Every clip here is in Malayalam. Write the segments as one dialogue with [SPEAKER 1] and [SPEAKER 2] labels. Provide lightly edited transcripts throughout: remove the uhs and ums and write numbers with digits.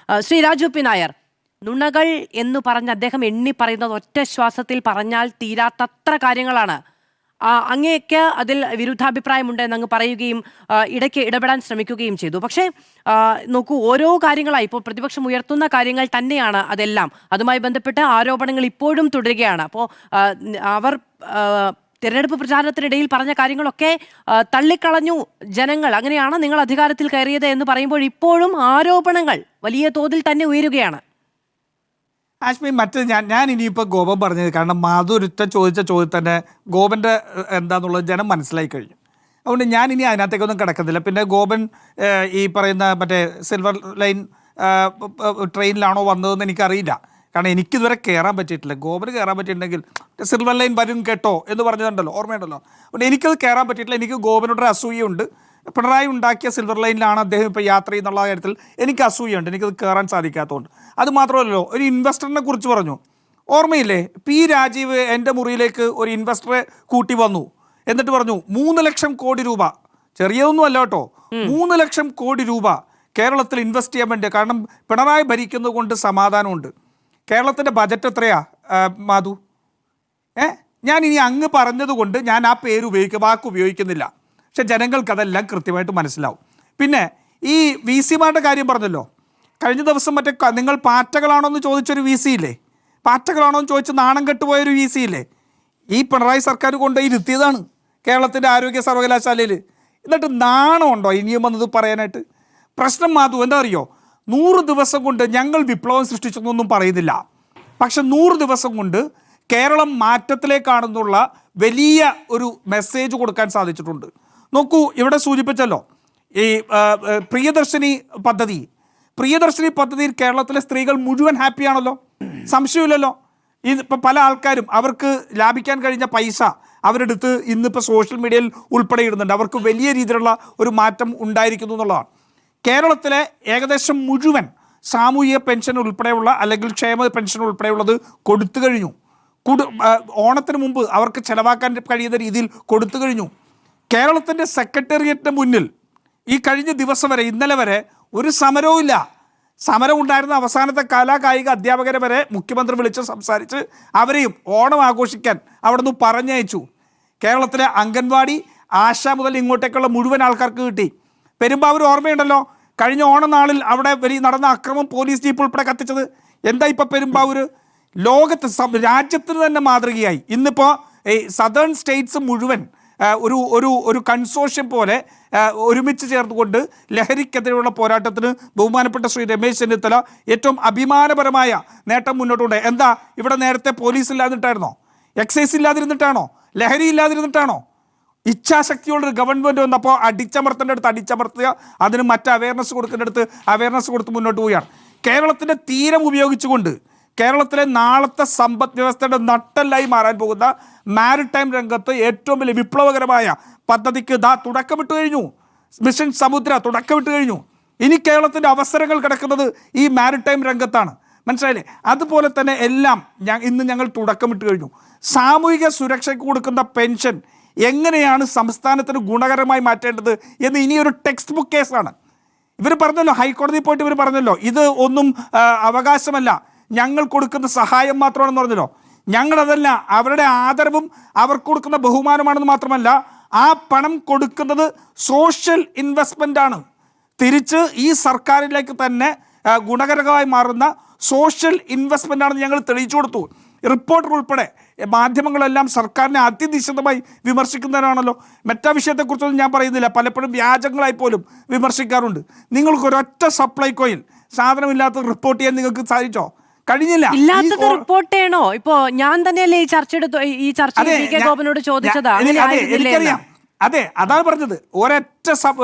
[SPEAKER 1] ശ്രീ രാജു പി നായർ, നുണകൾ എന്ന് പറഞ്ഞ് അദ്ദേഹം എണ്ണി പറയുന്നത് ഒറ്റ ശ്വാസത്തിൽ പറഞ്ഞാൽ തീരാത്തത്ര കാര്യങ്ങളാണ്. അങ്ങേക്ക് അതിൽ വിരുദ്ധാഭിപ്രായമുണ്ട് എന്നങ്ങ് പറയുകയും ഇടയ്ക്ക് ഇടപെടാൻ ശ്രമിക്കുകയും ചെയ്തു. പക്ഷേ നോക്കൂ, ഓരോ കാര്യങ്ങളായി ഇപ്പോൾ പ്രതിപക്ഷം ഉയർത്തുന്ന കാര്യങ്ങൾ തന്നെയാണ് അതെല്ലാം. അതുമായി ബന്ധപ്പെട്ട് ആരോപണങ്ങൾ ഇപ്പോഴും തുടരുകയാണ്. അപ്പോൾ അവർ തെരഞ്ഞെടുപ്പ് പ്രചാരണത്തിനിടയിൽ പറഞ്ഞ കാര്യങ്ങളൊക്കെ തള്ളിക്കളഞ്ഞു ജനങ്ങൾ. അങ്ങനെയാണ് നിങ്ങൾ അധികാരത്തിൽ കയറിയത് എന്ന് പറയുമ്പോൾ ഇപ്പോഴും ആരോപണങ്ങൾ വലിയ തോതിൽ തന്നെ ഉയരുകയാണ്.
[SPEAKER 2] ആശ്മി, മറ്റേ ഞാൻ ഇനിയിപ്പോൾ ഗോപൻ പറഞ്ഞത്, കാരണം മാധുരുറ്റ ചോദിച്ച ചോദ്യം തന്നെ ഗോപൻ്റെ എന്താണെന്നുള്ളത് ജനം മനസ്സിലായി കഴിഞ്ഞു. അതുകൊണ്ട് ഞാൻ ഇനി അതിനകത്തേക്കൊന്നും കിടക്കുന്നില്ല. പിന്നെ ഗോപൻ ഈ പറയുന്ന മറ്റേ സിൽവർ ലൈൻ ട്രെയിനിലാണോ വന്നതെന്ന് എനിക്കറിയില്ല. കാരണം എനിക്കിതുവരെ കയറാൻ പറ്റിയിട്ടില്ല. ഗോപന് കയറാൻ പറ്റിയിട്ടുണ്ടെങ്കിൽ സിൽവർ ലൈൻ വരും കേട്ടോ എന്ന് പറഞ്ഞതുണ്ടല്ലോ, ഓർമ്മയുണ്ടല്ലോ. അതുകൊണ്ട് എനിക്കത് കയറാൻ പറ്റിയിട്ടില്ല. എനിക്ക് ഗോപനോടൊരു അസൂയുണ്ട്. പിണറായി ഉണ്ടാക്കിയ സിൽവർ ലൈനിലാണ് അദ്ദേഹം ഇപ്പോൾ യാത്ര ചെയ്യുന്നുള്ള കാര്യത്തിൽ എനിക്ക് അസൂയുണ്ട്. എനിക്കത് കയറാൻ സാധിക്കാത്തതുകൊണ്ട്. അത് മാത്രമല്ലല്ലോ, ഒരു ഇൻവെസ്റ്ററിനെ കുറിച്ച് പറഞ്ഞു, ഓർമ്മയില്ലേ? പി രാജീവ് എൻ്റെ മുറിയിലേക്ക് ഒരു ഇൻവെസ്റ്ററെ കൂട്ടി വന്നു. എന്നിട്ട് പറഞ്ഞു 3 ലക്ഷം കോടി രൂപ, ചെറിയതൊന്നും അല്ല കേട്ടോ, 3 ലക്ഷം കോടി രൂപ കേരളത്തിൽ ഇൻവെസ്റ്റ് ചെയ്യാൻ വേണ്ടി. കാരണം പിണറായി ഭരിക്കുന്നത് കൊണ്ട് സമാധാനമുണ്ട്. കേരളത്തിൻ്റെ ബജറ്റ് എത്രയാ മാധു? ഞാൻ ഇനി അങ്ങ് പറഞ്ഞതുകൊണ്ട് ഞാൻ ആ പേര് വാക്ക് ഉപയോഗിക്കുന്നില്ല. പക്ഷെ ജനങ്ങൾക്ക് അതെല്ലാം കൃത്യമായിട്ട് മനസ്സിലാവും. പിന്നെ ഈ വി സിമാരുടെ കാര്യം പറഞ്ഞല്ലോ, കഴിഞ്ഞ ദിവസം മറ്റേ നിങ്ങൾ പാറ്റകളാണോ എന്ന് ചോദിച്ചൊരു വി സി ഇല്ലേ, പാറ്റകളാണോ എന്ന് ചോദിച്ച് നാണം കെട്ടുപോയൊരു വി സി ഇല്ലേ, ഈ പിണറായി സർക്കാർ കൊണ്ടുപോയി ഇരുത്തിയതാണ് കേരളത്തിൻ്റെ ആരോഗ്യ സർവകലാശാലയിൽ. എന്നിട്ട് നാണമുണ്ടോ ഇനിയും വന്നത് പറയാനായിട്ട്? പ്രശ്നം മാധു എന്താ അറിയോ, 100 ദിവസം കൊണ്ട് ഞങ്ങൾ വിപ്ലവം സൃഷ്ടിച്ചെന്നൊന്നും പറയുന്നില്ല. പക്ഷെ 100 ദിവസം കൊണ്ട് കേരളം മാറ്റത്തിലേക്കാണെന്നുള്ള വലിയ ഒരു മെസ്സേജ് കൊടുക്കാൻ സാധിച്ചിട്ടുണ്ട്. നോക്കൂ, ഇവിടെ സൂചിപ്പിച്ചല്ലോ ഈ പ്രിയദർശിനി പദ്ധതിയിൽ കേരളത്തിലെ സ്ത്രീകൾ മുഴുവൻ ഹാപ്പിയാണല്ലോ, സംശയമില്ലല്ലോ. ഇപ്പം പല ആൾക്കാരും അവർക്ക് ലാഭിക്കാൻ കഴിഞ്ഞ പൈസ അവരെടുത്ത് ഇന്നിപ്പോൾ സോഷ്യൽ മീഡിയയിൽ ഉൾപ്പെടെ ഇടുന്നുണ്ട്. അവർക്ക് വലിയ രീതിയിലുള്ള ഒരു മാറ്റം ഉണ്ടായിരിക്കുന്നു എന്നുള്ളതാണ്. കേരളത്തിലെ ഏകദേശം മുഴുവൻ സാമൂഹിക പെൻഷൻ ഉൾപ്പെടെയുള്ള അല്ലെങ്കിൽ ക്ഷേമ പെൻഷൻ ഉൾപ്പെടെയുള്ളത് കൊടുത്തു കഴിഞ്ഞു. ഓണത്തിന് മുമ്പ് അവർക്ക് ചിലവാക്കാൻ കഴിയുന്ന രീതിയിൽ കൊടുത്തു കഴിഞ്ഞു. കേരളത്തിൻ്റെ സെക്രട്ടേറിയറ്റിന് മുന്നിൽ ഈ കഴിഞ്ഞ ദിവസം വരെ, ഇന്നലെ വരെ ഒരു സമരവും ഇല്ല. സമരം ഉണ്ടായിരുന്ന അവസാനത്തെ കായിക അധ്യാപകരെ വരെ മുഖ്യമന്ത്രി വിളിച്ച് സംസാരിച്ച് അവരെയും ഓണം ആഘോഷിക്കാൻ അവിടെ നിന്ന് പറഞ്ഞയച്ചു. കേരളത്തിലെ അംഗൻവാടി, ആശ മുതൽ ഇങ്ങോട്ടേക്കുള്ള മുഴുവൻ ആൾക്കാർക്ക് കിട്ടി. പെരുമ്പാവൂർ ഓർമ്മയുണ്ടല്ലോ, കഴിഞ്ഞ ഓണനാളിൽ അവിടെ നടന്ന അക്രമം പോലീസ് ജീപ്പ് ഉൾപ്പെടെ കത്തിച്ചത്. എന്താ ഇപ്പോൾ പെരുമ്പാവൂർ ലോകത്ത് രാജ്യത്തിന് തന്നെ മാതൃകയായി. ഇന്നിപ്പോൾ ഈ സദേൺ സ്റ്റേറ്റ്സ് മുഴുവൻ ഒരു കൺസോർഷ്യം പോലെ ഒരുമിച്ച് ചേർന്നുകൊണ്ട് ലഹരിക്കെതിരെയുള്ള പോരാട്ടത്തിന് ബഹുമാനപ്പെട്ട ശ്രീ രമേശ് ചെന്നിത്തല ഏറ്റവും അഭിമാനപരമായ നേട്ടം മുന്നോട്ടുണ്ട്. എന്താ, ഇവിടെ നേരത്തെ പോലീസ് ഇല്ലാതിരുന്നിട്ടായിരുന്നോ? എക്സൈസ് ഇല്ലാതിരുന്നിട്ടാണോ? ലഹരി ഇല്ലാതിരുന്നിട്ടാണോ? ഇച്ഛാശക്തിയുള്ളൊരു ഗവൺമെൻറ് വന്നപ്പോൾ അടിച്ചമർത്തുക, അതിന് മറ്റ് അവയർനെസ് കൊടുത്ത് മുന്നോട്ട് പോവുകയാണ്. കേരളത്തിൻ്റെ തീരം ഉപയോഗിച്ചുകൊണ്ട് കേരളത്തിലെ നാളത്തെ സമ്പദ് വ്യവസ്ഥയുടെ നട്ടെല്ലായി മാറാൻ പോകുന്ന മാരിടൈം രംഗത്ത് ഏറ്റവും വലിയ വിപ്ലവകരമായ പദ്ധതിക്ക് തുടക്കമിട്ട് കഴിഞ്ഞു. മിഷൻ സമുദ്ര തുടക്കമിട്ട് കഴിഞ്ഞു. ഇനി കേരളത്തിൻ്റെ അവസരങ്ങൾ കിടക്കുന്നത് ഈ മാരിടൈം രംഗത്താണ്. മനസ്സിലായില്ലേ? അതുപോലെ തന്നെ എല്ലാം ഇന്ന് ഞങ്ങൾ തുടക്കമിട്ട് കഴിഞ്ഞു. സാമൂഹിക സുരക്ഷയ്ക്ക് കൊടുക്കുന്ന പെൻഷൻ എങ്ങനെയാണ് സംസ്ഥാനത്തിന് ഗുണകരമായി മാറ്റേണ്ടത് എന്ന് ഇനിയൊരു ടെക്സ്റ്റ് ബുക്ക് കേസാണ്. ഇവർ പറഞ്ഞല്ലോ, ഹൈക്കോടതിയിൽ പോയിട്ട് ഇവർ പറഞ്ഞല്ലോ, ഇത് ഒന്നും അവകാശമല്ല, ഞങ്ങൾ കൊടുക്കുന്ന സഹായം മാത്രമാണെന്ന് പറഞ്ഞല്ലോ. ഞങ്ങളതല്ല, അവരുടെ ആദരവും അവർക്ക് കൊടുക്കുന്ന ബഹുമാനമാണെന്ന് മാത്രമല്ല, ആ പണം കൊടുക്കുന്നത് സോഷ്യൽ ഇൻവെസ്റ്റ്മെൻ്റ് ആണ്. തിരിച്ച് ഈ സർക്കാരിലേക്ക് തന്നെ ഗുണകരമായി മാറുന്ന സോഷ്യൽ ഇൻവെസ്റ്റ്മെൻ്റ് ആണെന്ന് ഞങ്ങൾ തെളിയിച്ചു കൊടുത്തു. റിപ്പോർട്ടർ ഉൾപ്പെടെ മാധ്യമങ്ങളെല്ലാം സർക്കാരിനെ അതിനിശിതമായി വിമർശിക്കുന്നവരാണല്ലോ. മറ്റാ വിഷയത്തെക്കുറിച്ചൊന്നും ഞാൻ പറയുന്നില്ല, പലപ്പോഴും വ്യാജങ്ങളായി പോലും വിമർശിക്കാറുണ്ട്. നിങ്ങൾക്കൊരൊറ്റ സപ്ലൈകോയിൽ സാധനമില്ലാത്ത റിപ്പോർട്ട് ചെയ്യാൻ നിങ്ങൾക്ക് സാധിച്ചോ? കഴിഞ്ഞില്ല.
[SPEAKER 1] ഇല്ലാത്തത് റിപ്പോർട്ട് ചെയ്യണോ? ഇപ്പോ ഞാൻ തന്നെയല്ലേ ഈ ചർച്ച ഗോപനോട് ചോദിച്ചത്.
[SPEAKER 2] എനിക്കറിയാം. അതെ, അതാണ് പറഞ്ഞത്. ഒരൊറ്റ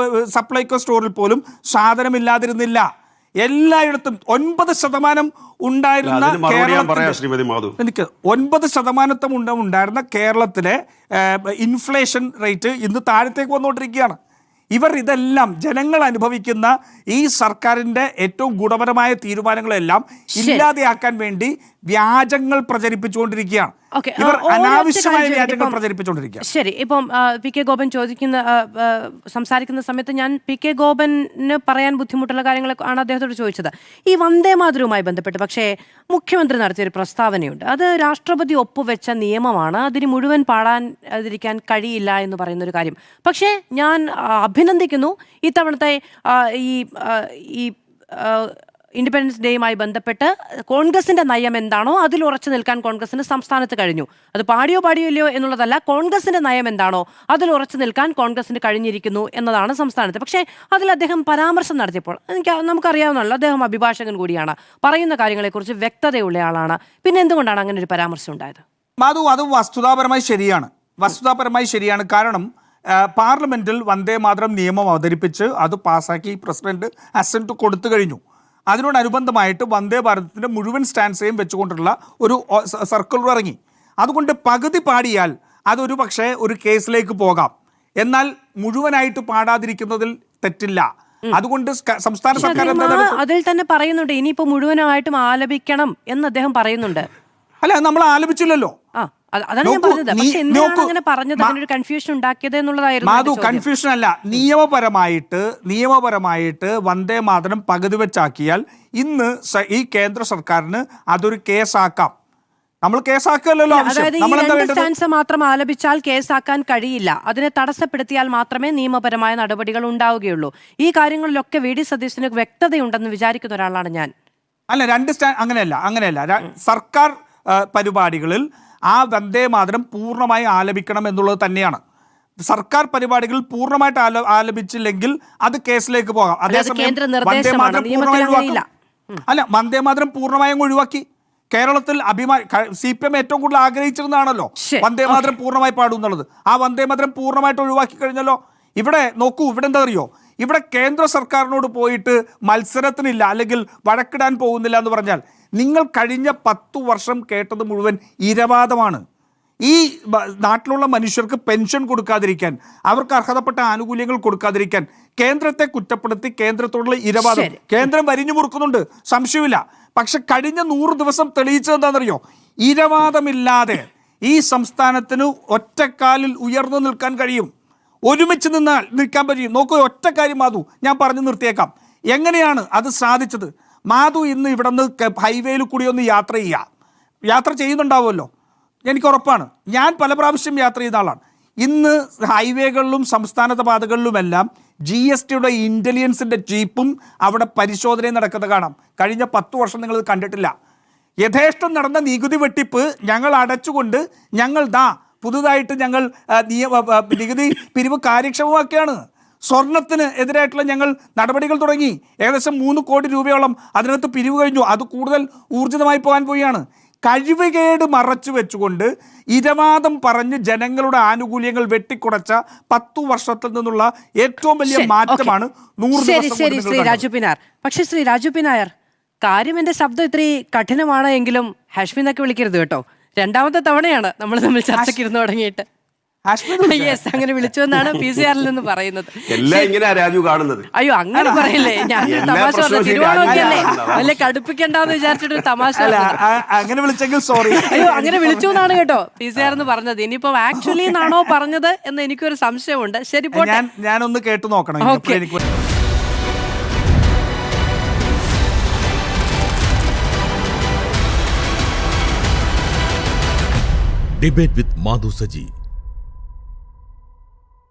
[SPEAKER 2] സപ്ലൈകോ സ്റ്റോറിൽ പോലും സാധനമില്ലാതിരുന്നില്ല. എല്ലായിടത്തും 9% ഉണ്ടായിരുന്ന എനിക്ക് 9% ഉണ്ടായിരുന്ന കേരളത്തിലെ ഇൻഫ്ലേഷൻ റേറ്റ് ഇന്ന് താഴത്തേക്ക് വന്നുകൊണ്ടിരിക്കുകയാണ്. ഇവർ ഇതെല്ലാം ജനങ്ങൾ അനുഭവിക്കുന്ന ഈ സർക്കാരിൻ്റെ ഏറ്റവും ഗുണപരമായ തീരുമാനങ്ങളെല്ലാം ഇല്ലാതെയാക്കാൻ വേണ്ടി വ്യാജങ്ങൾ പ്രചരിപ്പിച്ചുകൊണ്ടിരിക്കുകയാണ്.
[SPEAKER 1] ഓക്കേ,
[SPEAKER 2] ഇവർ
[SPEAKER 1] ഒരൊറ്റ
[SPEAKER 2] അനാവശ്യമായ
[SPEAKER 1] കാര്യം
[SPEAKER 2] വ്യാജങ്ങൾ
[SPEAKER 1] ഇപ്പം
[SPEAKER 2] പ്രചരിപ്പിച്ചുകൊണ്ടിരിക്കുകയാണ്.
[SPEAKER 1] ശരി, ഇപ്പം പി കെ ഗോപൻ സംസാരിക്കുന്ന സമയത്ത് ഞാൻ പി കെ ഗോപന് പറയാൻ ബുദ്ധിമുട്ടുള്ള കാര്യങ്ങൾ ആണ് അദ്ദേഹത്തോട് ചോദിച്ചത്. ഈ വന്ദേ മാതരവുമായി ബന്ധപ്പെട്ട് പക്ഷേ മുഖ്യമന്ത്രി നടത്തിയൊരു പ്രസ്താവനയുണ്ട്. അത് രാഷ്ട്രപതി ഒപ്പുവെച്ച നിയമമാണ്, അതിന് മുഴുവൻ പാടാതിരിക്കാൻ കഴിയില്ല എന്ന് പറയുന്നൊരു കാര്യം. പക്ഷേ ഞാൻ അഭിനന്ദിക്കുന്നു ഇത്തവണത്തെ ഈ ഇൻഡിപെൻഡൻസ് ഡേയുമായി ബന്ധപ്പെട്ട് കോൺഗ്രസിന്റെ നയം എന്താണോ അതിൽ ഉറച്ചു നിൽക്കാൻ കോൺഗ്രസിന് സംസ്ഥാനത്ത് കഴിഞ്ഞു. അത് പാടിയോ ഇല്ലയോ എന്നുള്ളതല്ല, കോൺഗ്രസിന്റെ നയം എന്താണോ അതിൽ ഉറച്ചു നിൽക്കാൻ കോൺഗ്രസിന് കഴിഞ്ഞിരിക്കുന്നു എന്നതാണ് സംസ്ഥാനത്ത്. പക്ഷേ അതിൽ അദ്ദേഹം പരാമർശം നടത്തിയപ്പോൾ നമുക്കറിയാവുന്നല്ലോ, അദ്ദേഹം അഭിഭാഷകൻ കൂടിയാണ്, പറയുന്ന കാര്യങ്ങളെക്കുറിച്ച് വ്യക്തതയുള്ള ആളാണ്. പിന്നെ എന്തുകൊണ്ടാണ് അങ്ങനെ ഒരു പരാമർശം ഉണ്ടായത്?
[SPEAKER 2] മാധു, അത് വസ്തുതാപരമായി ശരിയാണ്. കാരണം പാർലമെന്റിൽ വന്ദേ മാതരം നിയമം അവതരിപ്പിച്ച് അത് പാസ്സാക്കി പ്രസിഡന്റ് അസെന്റ് കൊടുത്തു കഴിഞ്ഞു. അതിനോടനുബന്ധമായിട്ട് വന്ദേ ഭാരതത്തിൻ്റെ മുഴുവൻ സ്റ്റാൻസയും വെച്ചുകൊണ്ടുള്ള ഒരു സർക്കുലർ ഇറങ്ങി. അതുകൊണ്ട് പകുതി പാടിയാൽ അതൊരു പക്ഷേ ഒരു കേസിലേക്ക് പോകാം. എന്നാൽ മുഴുവനായിട്ട് പാടാതിരിക്കുന്നതിൽ തെറ്റില്ല. അതുകൊണ്ട് സംസ്ഥാന സർക്കാർ
[SPEAKER 1] അതിൽ തന്നെ പറയുന്നുണ്ട് ഇനിയിപ്പോ മുഴുവനായിട്ടും ആലപിക്കണം എന്ന് അദ്ദേഹം പറയുന്നുണ്ട്.
[SPEAKER 2] അല്ല, നമ്മൾ ആലപിച്ചില്ലല്ലോ.
[SPEAKER 1] അതാണ് ഞാൻ പറഞ്ഞത്. പക്ഷെ എന്തിനാണ് അങ്ങനെ പറഞ്ഞത്? അതിനൊരു കൺഫ്യൂഷൻ ഉണ്ടാക്കിയത് എന്നുള്ളതായിരുന്നു.
[SPEAKER 2] മാധു, കൺഫ്യൂഷൻ അല്ല, നിയമപരമായിട്ട് വന്ദേ മാതരം പകുതി വെച്ചാക്കിയാൽ ഇന്ന് ഈ കേന്ദ്ര സർക്കാരിന് അതൊരു കേസാക്കാം. നമ്മൾ കേസാക്കല്ലോ.
[SPEAKER 1] സ്റ്റാൻസ് മാത്രം ആലപിച്ചാൽ കേസാക്കാൻ കഴിയില്ല. അതിനെ തടസ്സപ്പെടുത്തിയാൽ മാത്രമേ നിയമപരമായ നടപടികൾ ഉണ്ടാവുകയുള്ളൂ. ഈ കാര്യങ്ങളിലൊക്കെ വി ഡി സതീശന് വ്യക്തതയുണ്ടെന്ന് വിചാരിക്കുന്ന ഒരാളാണ് ഞാൻ.
[SPEAKER 2] അല്ല, അങ്ങനെയല്ല. സർക്കാർ പരിപാടികളിൽ ആ വന്ദേ മാതരം പൂർണ്ണമായി ആലപിക്കണം എന്നുള്ളത് തന്നെയാണ്. സർക്കാർ പരിപാടികൾ പൂർണ്ണമായിട്ട് ആലപിച്ചില്ലെങ്കിൽ അത് കേസിലേക്ക് പോകാം. അതേസമയം വന്ദേ മാതരം പൂർണ്ണമായി വന്ദേ മാതരം പൂർണ്ണമായും ഒഴിവാക്കി. കേരളത്തിൽ CPM ഏറ്റവും കൂടുതൽ ആഗ്രഹിച്ചിരുന്നതാണല്ലോ വന്ദേ മാതരം പൂർണ്ണമായി പാടും എന്നുള്ളത്. ആ വന്ദേ മാതരം പൂർണ്ണമായിട്ട് ഒഴിവാക്കി കഴിഞ്ഞല്ലോ. ഇവിടെ നോക്കൂ, ഇവിടെ എന്താ അറിയോ, ഇവിടെ കേന്ദ്ര സർക്കാരിനോട് പോയിട്ട് മത്സരത്തിനില്ല അല്ലെങ്കിൽ വഴക്കിടാൻ പോകുന്നില്ല എന്ന് പറഞ്ഞാൽ നിങ്ങൾ കഴിഞ്ഞ 10 വർഷം കേട്ടത് മുഴുവൻ ഇരവാദമാണ്. ഈ നാട്ടിലുള്ള മനുഷ്യർക്ക് പെൻഷൻ കൊടുക്കാതിരിക്കാൻ, അവർക്ക് അർഹതപ്പെട്ട ആനുകൂല്യങ്ങൾ കൊടുക്കാതിരിക്കാൻ കേന്ദ്രത്തെ കുറ്റപ്പെടുത്തി കേന്ദ്രത്തോടുള്ള ഇരവാദം കേന്ദ്രം വരിഞ്ഞു മുറുക്കുന്നുണ്ട്, സംശയമില്ല. പക്ഷെ കഴിഞ്ഞ 100 ദിവസം തെളിയിച്ചത് എന്താണെന്നറിയോ? ഇരവാദമില്ലാതെ ഈ സംസ്ഥാനത്തിന് ഒറ്റക്കാലിൽ ഉയർന്നു നിൽക്കാൻ കഴിയും, ഒരുമിച്ച് നിൽക്കാൻ കഴിയും. നോക്കൂ, ഒറ്റ കാര്യം മാധു ഞാൻ പറഞ്ഞു നിർത്തിയേക്കാം. എങ്ങനെയാണ് അത് സാധിച്ചത്? മാധു ഇന്ന് ഇവിടെ നിന്ന് ഹൈവേയിൽ കൂടി ഒന്ന് യാത്ര ചെയ്യുന്നുണ്ടാവുമല്ലോ, എനിക്ക് ഉറപ്പാണ്. ഞാൻ പല പ്രാവശ്യം യാത്ര ചെയ്ത ആളാണ്. ഇന്ന് ഹൈവേകളിലും സംസ്ഥാനത പാതകളിലുമെല്ലാം GSTയുടെ ഇൻ്റലിജൻസിൻ്റെ ജീപ്പും അവിടെ പരിശോധനയും നടക്കുന്നത് കാണാം. കഴിഞ്ഞ 10 വർഷം നിങ്ങളത് കണ്ടിട്ടില്ല. യഥേഷ്ടം നടന്ന നികുതി വെട്ടിപ്പ് ഞങ്ങൾ അടച്ചുകൊണ്ട് പുതുതായിട്ട് ഞങ്ങൾ നികുതി പിരിവ് കാര്യക്ഷമമാക്കിയാണ്. സ്വർണത്തിന് എതിരായിട്ടുള്ള ഞങ്ങൾ നടപടികൾ തുടങ്ങി. ഏകദേശം 3 കോടി രൂപയോളം അതിനകത്ത് പിരിവ് കഴിഞ്ഞു. അത് കൂടുതൽ ഊർജിതമായി പോകാൻ പോവുകയാണ്. കഴിവുകേട് മറച്ചു വെച്ചുകൊണ്ട് ഇരവാദം പറഞ്ഞ് ജനങ്ങളുടെ ആനുകൂല്യങ്ങൾ വെട്ടിക്കുറച്ച 10 വർഷത്തിൽ നിന്നുള്ള ഏറ്റവും വലിയ മാറ്റമാണ് 100 ദിവസം.
[SPEAKER 1] ശ്രീ രാജു പിനാർ, പക്ഷേ ശ്രീ രാജു പിനായർ, കാര്യം എൻ്റെ ശബ്ദം ഇത്രയും കഠിനമാണ് എങ്കിലും ഹാഷ്മി എന്നൊക്കെ വിളിക്കരുത് കേട്ടോ. 2ാമത്തെ തവണയാണ് നമ്മൾ തമ്മിൽ ചർച്ചയ്ക്ക് ഇരുന്ന് തുടങ്ങിയിട്ട്. യെസ്, അങ്ങനെ വിളിച്ചു എന്നാണ് PCR നിന്ന് പറയുന്നത്. അയ്യോ, അങ്ങനെ പറയില്ലേ, ഞാൻ തമാശ തിരുവോണമൊക്കെയല്ലേ, അല്ലെ കടുപ്പിക്കണ്ടെന്ന് വിചാരിച്ചിട്ട് തമാശ.
[SPEAKER 2] അങ്ങനെ വിളിച്ചെങ്കിൽ സോറി.
[SPEAKER 1] അയ്യോ, അങ്ങനെ വിളിച്ചു എന്നാണ് കേട്ടോ PCR എന്ന് പറഞ്ഞത്. ഇനിയിപ്പോ ആക്ച്വലി എന്നാണോ പറഞ്ഞത് എന്ന് എനിക്കൊരു സംശയമുണ്ട്. ശരി, പോട്ടെ,
[SPEAKER 2] ഞാനൊന്ന് കേട്ടു നോക്കണം.
[SPEAKER 3] Debate with Madhu Saji.